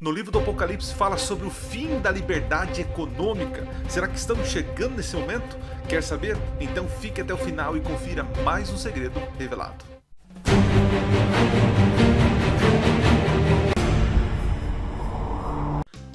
No livro do Apocalipse fala sobre o fim da liberdade econômica. Será que estamos chegando nesse momento? Quer saber? Então fique até o final e confira mais um segredo revelado.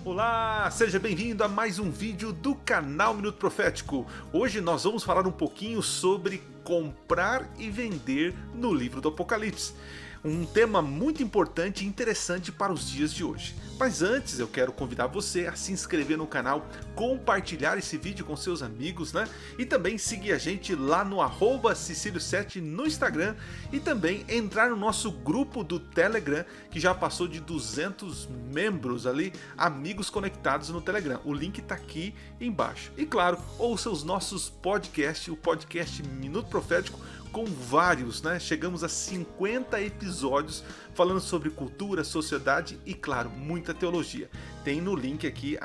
Olá, seja bem-vindo a mais um vídeo do canal Minuto Profético. Hoje nós vamos falar um pouquinho sobre comprar e vender no livro do Apocalipse. Um tema muito importante e interessante para os dias de hoje. Mas antes eu quero convidar você a se inscrever no canal, compartilhar esse vídeo com seus amigos, né? E também seguir a gente lá no @Cecilio7 no Instagram e também entrar no nosso grupo do Telegram, que já passou de 200 membros ali, amigos conectados no Telegram. O link tá aqui embaixo. E claro, ouça os nossos podcasts, o podcast Minuto Profético, com vários, né? Chegamos a 50 episódios falando sobre cultura, sociedade e, claro, muita teologia. Tem no link aqui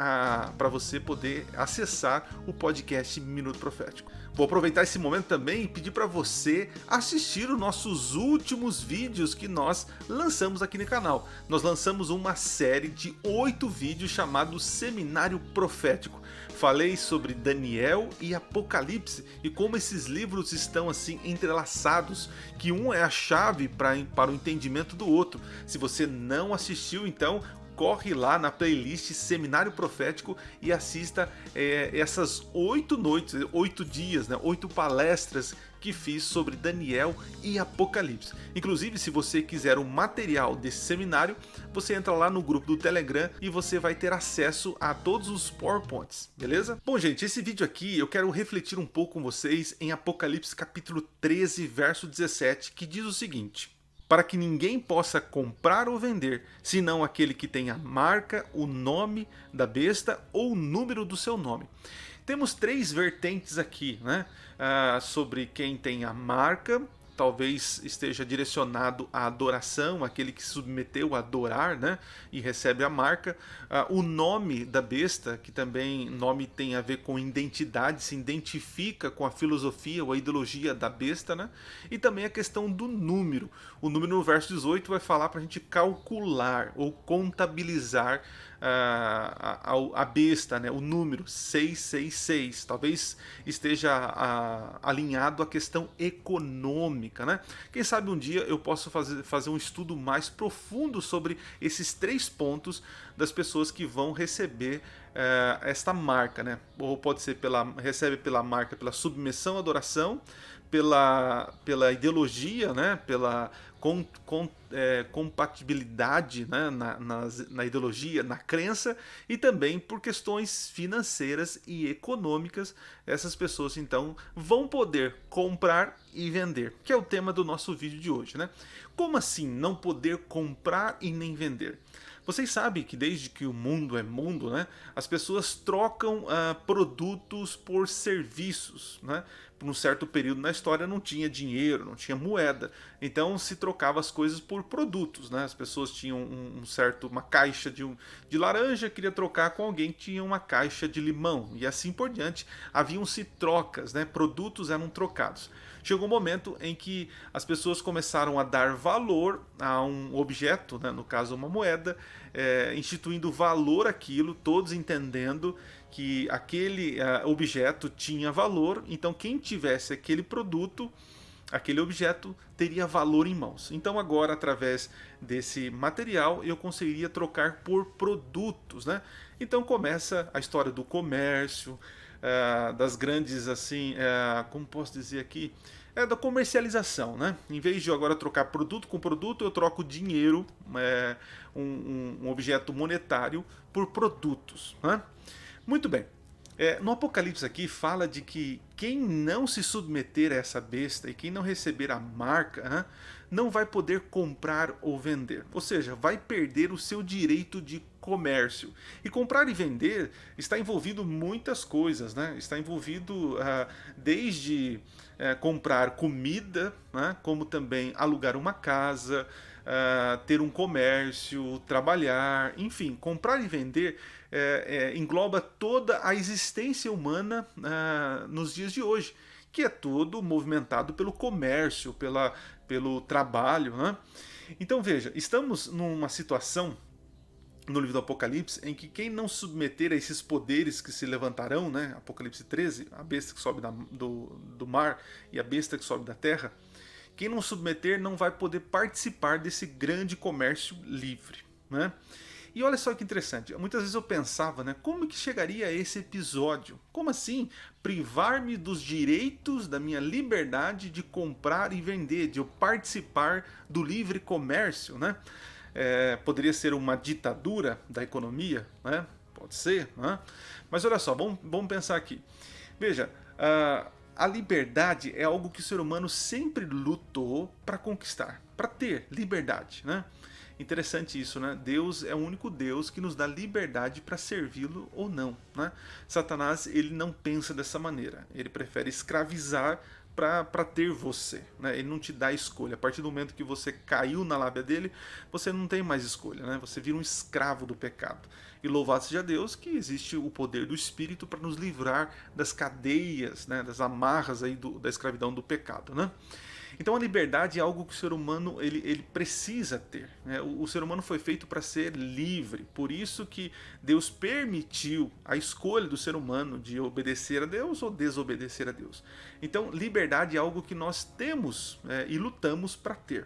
para você poder acessar o podcast Minuto Profético. Vou aproveitar esse momento também e pedir para você assistir os nossos últimos vídeos que nós lançamos aqui no canal. Nós lançamos uma série de 8 vídeos chamado Seminário Profético. Falei sobre Daniel e Apocalipse e como esses livros estão assim entrelaçados, que um é a chave para o entendimento do outro. Se você não assistiu, então corre lá na playlist Seminário Profético e assista essas 8 noites, 8 dias, né, 8 palestras que fiz sobre Daniel e Apocalipse. Inclusive, se você quiser o material desse seminário, você entra lá no grupo do Telegram e você vai ter acesso a todos os PowerPoints, beleza? Bom, gente, esse vídeo aqui eu quero refletir um pouco com vocês em Apocalipse capítulo 13, verso 17, que diz o seguinte: para que ninguém possa comprar ou vender, senão aquele que tem a marca, o nome da besta ou o número do seu nome. Temos 3 vertentes aqui, né? Sobre quem tem a marca, talvez esteja direcionado à adoração, aquele que se submeteu a adorar, né? E recebe a marca. O nome da besta, que também nome tem a ver com identidade, se identifica com a filosofia ou a ideologia da besta, né? E também a questão do número. O número no verso 18 vai falar para a gente calcular ou contabilizar a besta, né? O número 666, talvez esteja alinhado à questão econômica, né? Quem sabe um dia eu posso fazer um estudo mais profundo sobre esses 3 pontos das pessoas que vão receber esta marca, né? Ou pode ser recebe pela marca pela submissão à adoração, pela ideologia, né? Pela compatibilidade, né? na ideologia, na crença, e também por questões financeiras e econômicas. Essas pessoas então vão poder comprar e vender, que é o tema do nosso vídeo de hoje, né? Como assim não poder comprar e nem vender? Vocês sabem que desde que o mundo é mundo, né, as pessoas trocam produtos por serviços, né? Por um certo período na história não tinha dinheiro, não tinha moeda, então se trocava as coisas por produtos, né? As pessoas tinham uma caixa de laranja, queria trocar com alguém que tinha uma caixa de limão, e assim por diante. Haviam-se trocas, né? Produtos eram trocados. Chegou um momento em que as pessoas começaram a dar valor a um objeto, né? No caso uma moeda, instituindo valor àquilo, todos entendendo que aquele objeto tinha valor, então quem tivesse aquele produto, aquele objeto, teria valor em mãos. Então agora, através desse material, eu conseguiria trocar por produtos, né? Então começa a história do comércio, das grandes, assim, como posso dizer aqui, da comercialização, né? Em vez de eu agora trocar produto com produto, eu troco dinheiro, um objeto monetário, por produtos, né? Muito bem. No Apocalipse aqui fala de que quem não se submeter a essa besta e quem não receber a marca, né, não vai poder comprar ou vender. Ou seja, vai perder o seu direito de comércio. E comprar e vender está envolvido muitas coisas, né? Está envolvido desde comprar comida, né, como também alugar uma casa, ter um comércio, trabalhar, enfim, comprar e vender engloba toda a existência humana nos dias de hoje, que é todo movimentado pelo comércio, pelo trabalho, né? Então veja, estamos numa situação no livro do Apocalipse, em que quem não submeter a esses poderes que se levantarão, né? Apocalipse 13, a besta que sobe do mar e a besta que sobe da terra, quem não submeter não vai poder participar desse grande comércio livre, né? E olha só que interessante, muitas vezes eu pensava, né, como que chegaria a esse episódio? Como assim? Privar-me dos direitos da minha liberdade de comprar e vender, de eu participar do livre comércio, né? Poderia ser uma ditadura da economia, né? Pode ser, né? Mas olha só, vamos pensar aqui. Veja, a liberdade é algo que o ser humano sempre lutou para conquistar, para ter liberdade, né? Interessante isso, né? Deus é o único Deus que nos dá liberdade para servi-lo ou não, né? Satanás, ele não pensa dessa maneira. Ele prefere escravizar para ter você, né? Ele não te dá escolha. A partir do momento que você caiu na lábia dele, você não tem mais escolha, né? Você vira um escravo do pecado. E louvado seja Deus que existe o poder do Espírito para nos livrar das cadeias, né? Das amarras aí da escravidão do pecado, né? Então a liberdade é algo que o ser humano ele precisa ter, né? O ser humano foi feito para ser livre, por isso que Deus permitiu a escolha do ser humano de obedecer a Deus ou desobedecer a Deus. Então liberdade é algo que nós temos e lutamos para ter.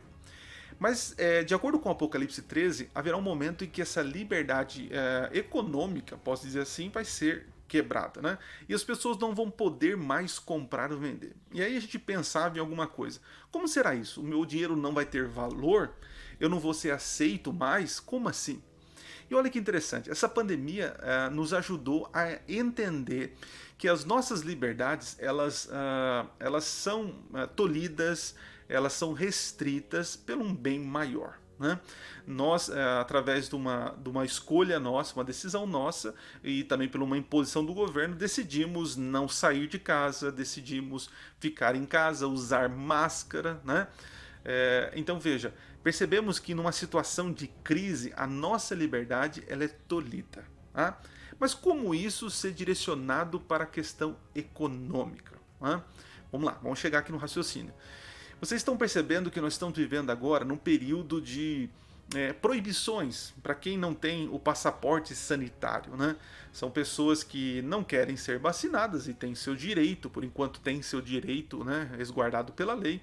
Mas, de acordo com o Apocalipse 13, haverá um momento em que essa liberdade econômica, posso dizer assim, vai ser quebrada, né? E as pessoas não vão poder mais comprar ou vender. E aí a gente pensava em alguma coisa. Como será isso? O meu dinheiro não vai ter valor? Eu não vou ser aceito mais? Como assim? E olha que interessante, essa pandemia nos ajudou a entender que as nossas liberdades, elas são tolhidas, elas são restritas pelo um bem maior. Né? Nós, através de uma escolha nossa, uma decisão nossa, e também por uma imposição do governo, decidimos não sair de casa, decidimos ficar em casa, usar máscara, né? Então veja, percebemos que numa situação de crise, a nossa liberdade ela é tolhida. Tá? Mas como isso ser direcionado para a questão econômica? Tá? Vamos lá, vamos chegar aqui no raciocínio. Vocês estão percebendo que nós estamos vivendo agora num período de proibições para quem não tem o passaporte sanitário, né? São pessoas que não querem ser vacinadas e têm seu direito, por enquanto tem seu direito, né, resguardado pela lei.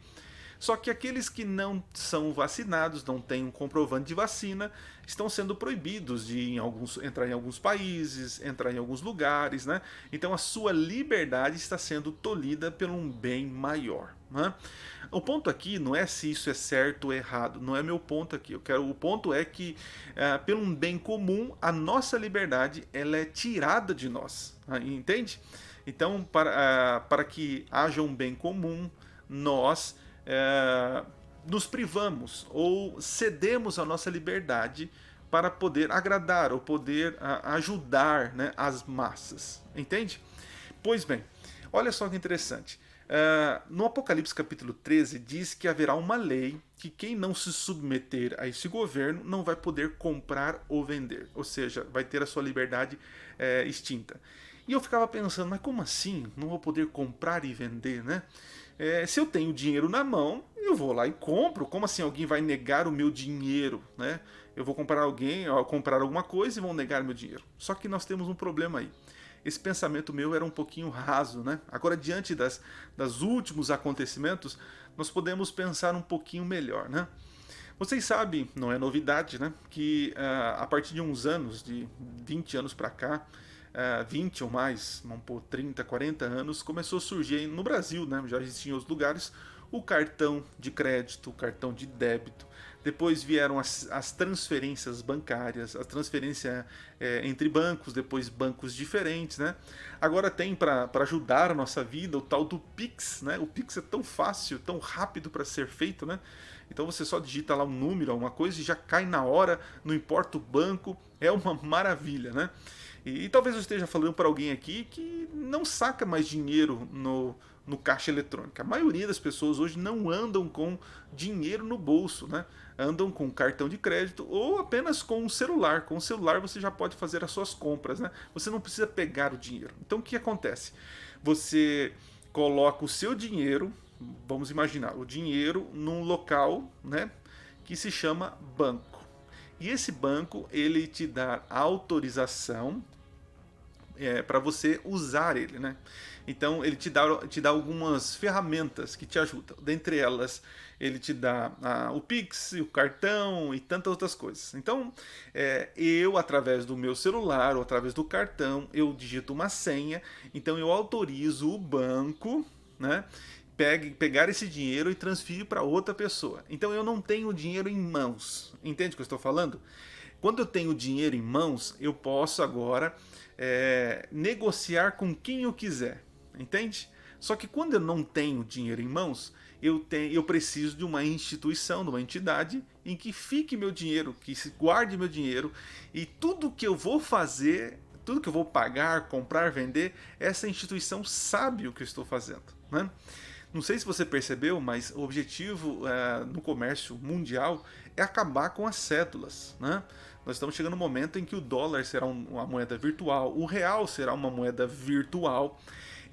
Só que aqueles que não são vacinados, não têm um comprovante de vacina, estão sendo proibidos de entrar em alguns países, entrar em alguns lugares, né? Então a sua liberdade está sendo tolhida por um bem maior, né? O ponto aqui não é se isso é certo ou errado, não é meu ponto aqui. O ponto é que, pelo um bem comum, a nossa liberdade ela é tirada de nós, entende? Então, para que haja um bem comum, nós nos privamos ou cedemos a nossa liberdade para poder agradar ou poder ajudar, né, as massas, entende? Pois bem, olha só que interessante. No Apocalipse capítulo 13 diz que haverá uma lei que quem não se submeter a esse governo não vai poder comprar ou vender, ou seja, vai ter a sua liberdade extinta. E eu ficava pensando, mas como assim? Não vou poder comprar e vender, né? Se eu tenho dinheiro na mão, eu vou lá e compro. Como assim alguém vai negar o meu dinheiro, né? Eu vou comprar alguma coisa e vão negar meu dinheiro. Só que nós temos um problema aí. Esse pensamento meu era um pouquinho raso, né? Agora, diante das últimos acontecimentos, nós podemos pensar um pouquinho melhor, né? Vocês sabem, não é novidade, né? Que a partir de uns anos, de 20 anos para cá, 20 ou mais, vamos pôr 30, 40 anos, começou a surgir no Brasil, né? Já existia em outros lugares, o cartão de crédito, o cartão de débito. Depois vieram as transferências bancárias, a transferência entre bancos, depois bancos diferentes, né? Agora tem para ajudar a nossa vida o tal do Pix, né? O Pix é tão fácil, tão rápido para ser feito, né? Então você só digita lá um número, alguma coisa e já cai na hora, não importa o banco, é uma maravilha, né? E talvez eu esteja falando para alguém aqui que não saca mais dinheiro no caixa eletrônico. A maioria das pessoas hoje não andam com dinheiro no bolso, né? Andam com cartão de crédito ou apenas com um celular. Com o celular você já pode fazer as suas compras, né? Você não precisa pegar o dinheiro. Então o que acontece? Você coloca o seu dinheiro, vamos imaginar, o dinheiro num local, né, que se chama banco. E esse banco, ele te dá autorização para você usar ele, né? Então ele te dá algumas ferramentas que te ajudam. Dentre elas, ele te dá o Pix, o cartão e tantas outras coisas. Então, eu, através do meu celular ou através do cartão, eu digito uma senha, então eu autorizo o banco, né? Pegar esse dinheiro e transferir para outra pessoa. Então eu não tenho dinheiro em mãos. Entende o que eu estou falando? Quando eu tenho dinheiro em mãos, eu posso agora negociar com quem eu quiser. Entende? Só que quando eu não tenho dinheiro em mãos, eu preciso de uma instituição, de uma entidade em que fique meu dinheiro, que guarde meu dinheiro, e tudo que eu vou fazer, tudo que eu vou pagar, comprar, vender, essa instituição sabe o que eu estou fazendo, né? Não sei se você percebeu, mas o objetivo no comércio mundial é acabar com as cédulas, né? Nós estamos chegando no momento em que o dólar será uma moeda virtual, o real será uma moeda virtual.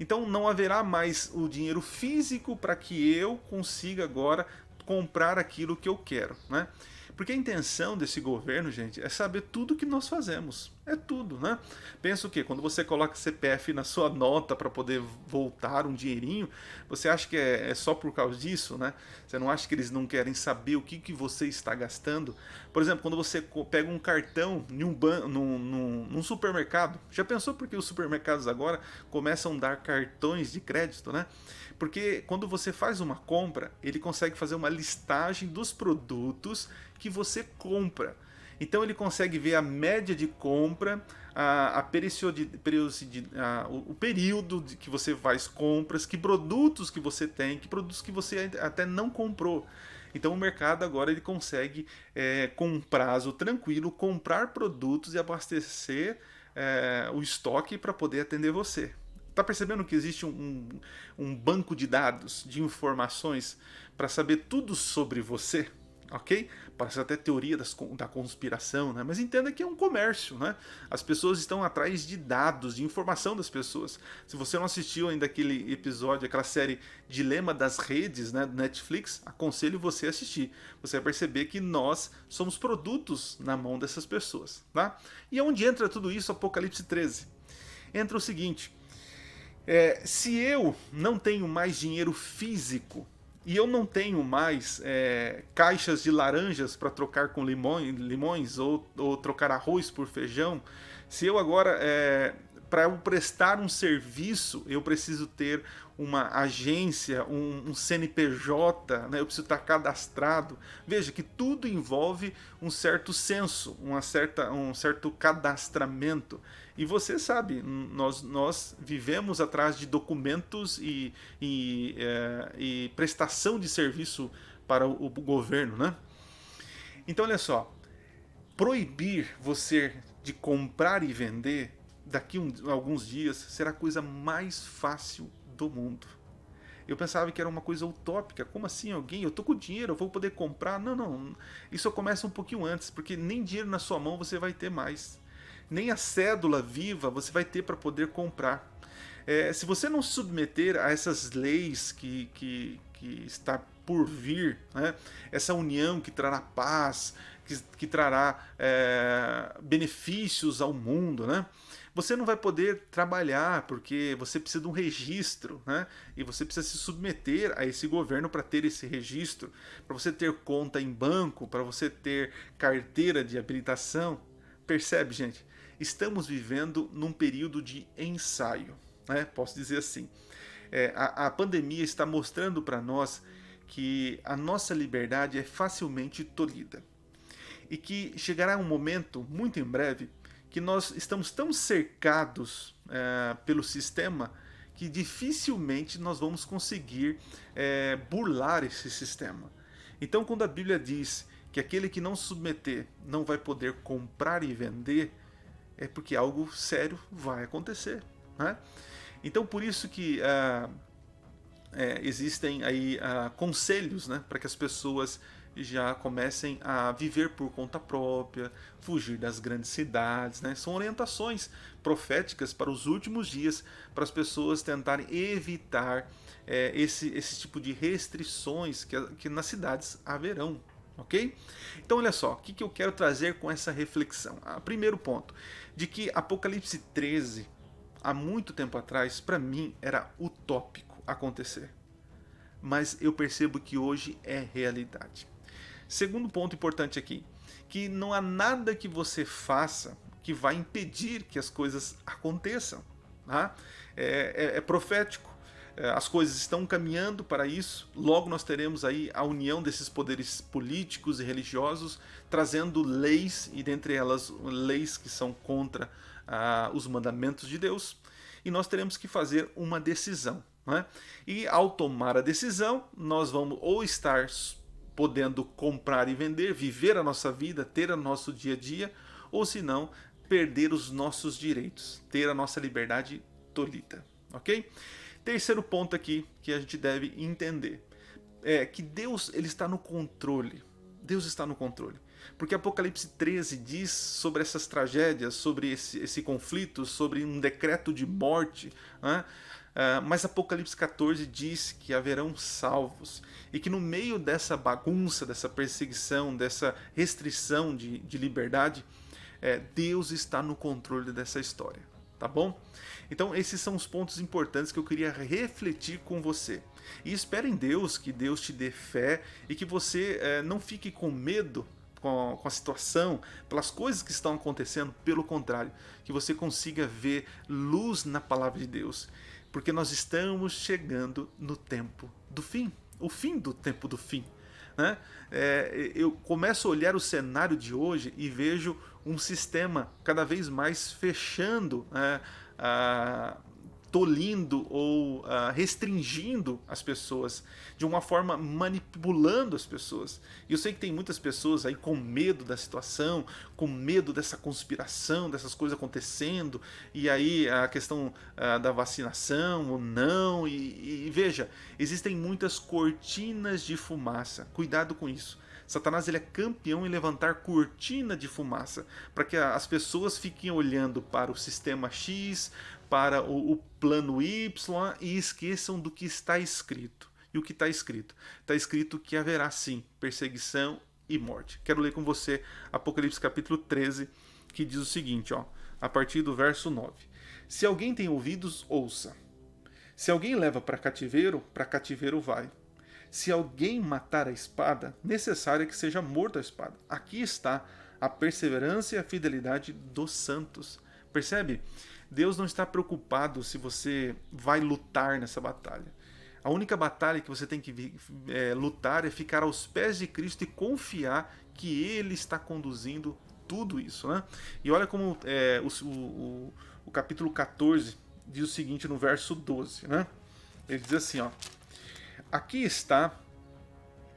Então não haverá mais o dinheiro físico para que eu consiga agora comprar aquilo que eu quero, né? Porque a intenção desse governo, gente, é saber tudo que nós fazemos. É tudo, né? Pensa o quê? Quando você coloca CPF na sua nota para poder voltar um dinheirinho, você acha que é só por causa disso, né? Você não acha que eles não querem saber o que você está gastando? Por exemplo, quando você pega um cartão num supermercado, já pensou por que os supermercados agora começam a dar cartões de crédito, né? Porque quando você faz uma compra, ele consegue fazer uma listagem dos produtos que você compra. Então ele consegue ver a média de compra, o período que você faz compras, que produtos que você tem, que produtos que você até não comprou. Então o mercado agora ele consegue, com um prazo tranquilo, comprar produtos e abastecer o estoque para poder atender você. Está percebendo que existe um banco de dados, de informações, para saber tudo sobre você? Ok? Parece até teoria da conspiração, né? Mas entenda que é um comércio, né? As pessoas estão atrás de dados, de informação das pessoas. Se você não assistiu ainda aquele episódio, aquela série Dilema das Redes, né, do Netflix, aconselho você a assistir. Você vai perceber que nós somos produtos na mão dessas pessoas, tá? E onde entra tudo isso? Apocalipse 13. Entra o seguinte: se eu não tenho mais dinheiro físico e eu não tenho mais caixas de laranjas para trocar com limões ou trocar arroz por feijão, se eu agora, para eu prestar um serviço, eu preciso ter uma agência, um CNPJ, né? Eu preciso estar cadastrado. Veja que tudo envolve um certo censo, um certo cadastramento. E você sabe, nós vivemos atrás de documentos e prestação de serviço para o governo, né? Então, olha só, proibir você de comprar e vender daqui a alguns dias será a coisa mais fácil do mundo. Eu pensava que era uma coisa utópica. Como assim? Eu tô com dinheiro, eu vou poder comprar? Não, não. Isso começa um pouquinho antes, porque nem dinheiro na sua mão você vai ter mais. Nem a cédula viva você vai ter para poder comprar. Se você não se submeter a essas leis que está por vir, né? Essa união que trará paz, que trará benefícios ao mundo, né? Você não vai poder trabalhar porque você precisa de um registro, né? E você precisa se submeter a esse governo para ter esse registro, para você ter conta em banco, para você ter carteira de habilitação. Percebe, gente? Estamos vivendo num período de ensaio, né? Posso dizer assim. A pandemia está mostrando para nós que a nossa liberdade é facilmente tolhida. E que chegará um momento, muito em breve, que nós estamos tão cercados pelo sistema que dificilmente nós vamos conseguir burlar esse sistema. Então, quando a Bíblia diz que aquele que não se submeter não vai poder comprar e vender, é porque algo sério vai acontecer, né? Então, por isso que existem aí conselhos, né, para que as pessoas já comecem a viver por conta própria, fugir das grandes cidades, né? São orientações proféticas para os últimos dias, para as pessoas tentarem evitar esse tipo de restrições que nas cidades haverão, Ok? Então olha só, o que eu quero trazer com essa reflexão? Primeiro ponto, de que Apocalipse 13, há muito tempo atrás, para mim era utópico acontecer. Mas eu percebo que hoje é realidade. Segundo ponto importante aqui, que não há nada que você faça que vai impedir que as coisas aconteçam. Tá? É profético. As coisas estão caminhando para isso. Logo nós teremos aí a união desses poderes políticos e religiosos, trazendo leis, e dentre elas leis que são contra os mandamentos de Deus. E nós teremos que fazer uma decisão. Né? E ao tomar a decisão, nós vamos ou estar podendo comprar e vender, viver a nossa vida, ter o nosso dia a dia, ou se não, perder os nossos direitos, ter a nossa liberdade tolhida. Ok? Terceiro ponto aqui que a gente deve entender é que Deus ele está no controle. Deus está no controle. Porque Apocalipse 13 diz sobre essas tragédias, sobre esse conflito, sobre um decreto de morte, né? Mas Apocalipse 14 diz que haverão salvos e que no meio dessa bagunça, dessa perseguição, dessa restrição de liberdade, Deus está no controle dessa história. Tá bom? Então esses são os pontos importantes que eu queria refletir com você. E espero em Deus que Deus te dê fé e que você não fique com medo com a situação, pelas coisas que estão acontecendo. Pelo contrário, que você consiga ver luz na palavra de Deus. Porque nós estamos chegando no tempo do fim. O fim do tempo do fim. Né? Eu começo a olhar o cenário de hoje e vejo um sistema cada vez mais fechando, tolindo ou restringindo as pessoas, de uma forma manipulando as pessoas. E eu sei que tem muitas pessoas aí com medo da situação, com medo dessa conspiração, dessas coisas acontecendo, e aí a questão da vacinação ou não, e veja, existem muitas cortinas de fumaça, cuidado com isso. Satanás ele é campeão em levantar cortina de fumaça para que as pessoas fiquem olhando para o sistema X, para o plano Y e esqueçam do que está escrito. E o que está escrito? Está escrito que haverá sim perseguição e morte. Quero ler com você Apocalipse capítulo 13, que diz o seguinte, a partir do verso 9. Se alguém tem ouvidos, ouça. Se alguém leva para cativeiro vai. Se alguém matar a espada, necessário é que seja morto a espada. Aqui está a perseverança e a fidelidade dos santos. Percebe? Deus não está preocupado se você vai lutar nessa batalha. A única batalha que você tem que lutar é ficar aos pés de Cristo e confiar que Ele está conduzindo tudo isso. Né? E olha como o capítulo 14 diz o seguinte no verso 12. Né? Ele diz assim, aqui está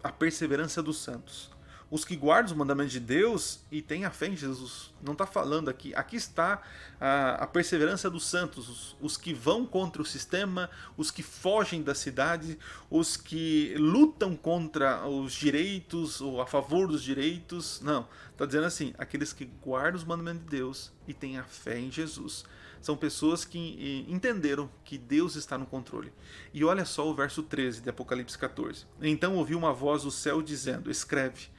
a perseverança dos santos. Os que guardam os mandamentos de Deus e têm a fé em Jesus. Não está falando aqui. Aqui está a perseverança dos santos. Os que vão contra o sistema, os que fogem da cidade, os que lutam contra os direitos ou a favor dos direitos. Não, está dizendo assim, aqueles que guardam os mandamentos de Deus e têm a fé em Jesus. São pessoas que entenderam que Deus está no controle. E olha só o verso 13 de Apocalipse 14. Então ouvi uma voz do céu dizendo, escreve,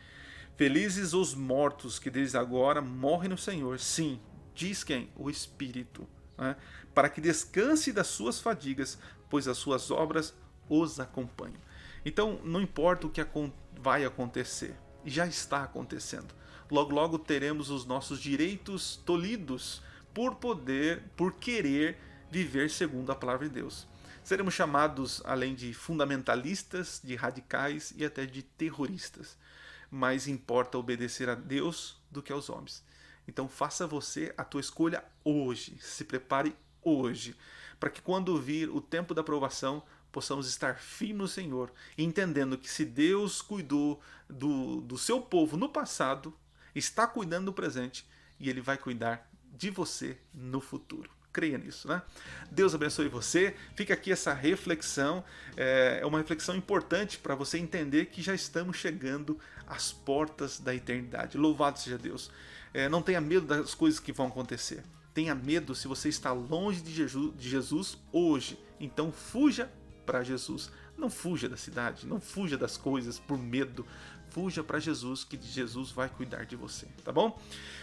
felizes os mortos que desde agora morrem no Senhor. Sim, diz quem? O Espírito. Né? Para que descanse das suas fadigas, pois as suas obras os acompanham. Então não importa o que vai acontecer. Já está acontecendo. Logo, logo teremos os nossos direitos tolhidos por querer viver segundo a palavra de Deus. Seremos chamados, além de fundamentalistas, de radicais e até de terroristas. Mais importa obedecer a Deus do que aos homens. Então faça você a tua escolha hoje. Se prepare hoje. Para que quando vir o tempo da aprovação, possamos estar firmes no Senhor. Entendendo que se Deus cuidou do seu povo no passado, está cuidando do presente. E Ele vai cuidar de você no futuro. Creia nisso, né? Deus abençoe você. Fica aqui essa reflexão. É uma reflexão importante para você entender que já estamos chegando às portas da eternidade. Louvado seja Deus. Não tenha medo das coisas que vão acontecer. Tenha medo se você está longe de Jesus hoje. Então fuja para Jesus. Não fuja da cidade, não fuja das coisas por medo. fuja para Jesus, que Jesus vai cuidar de você, tá bom?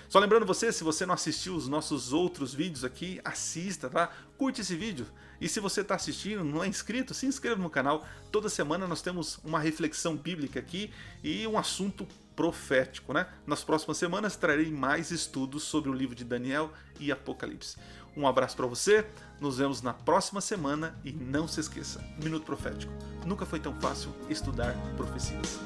Só lembrando você, se você não assistiu os nossos outros vídeos aqui, assista, tá? Curte esse vídeo. E se você está assistindo, não é inscrito, se inscreva no canal. Toda semana nós temos uma reflexão bíblica aqui e um assunto profético, né? Nas próximas semanas trarei mais estudos sobre o livro de Daniel e Apocalipse. Um abraço para você, nos vemos na próxima semana e não se esqueça, Minuto Profético. Nunca foi tão fácil estudar profecias.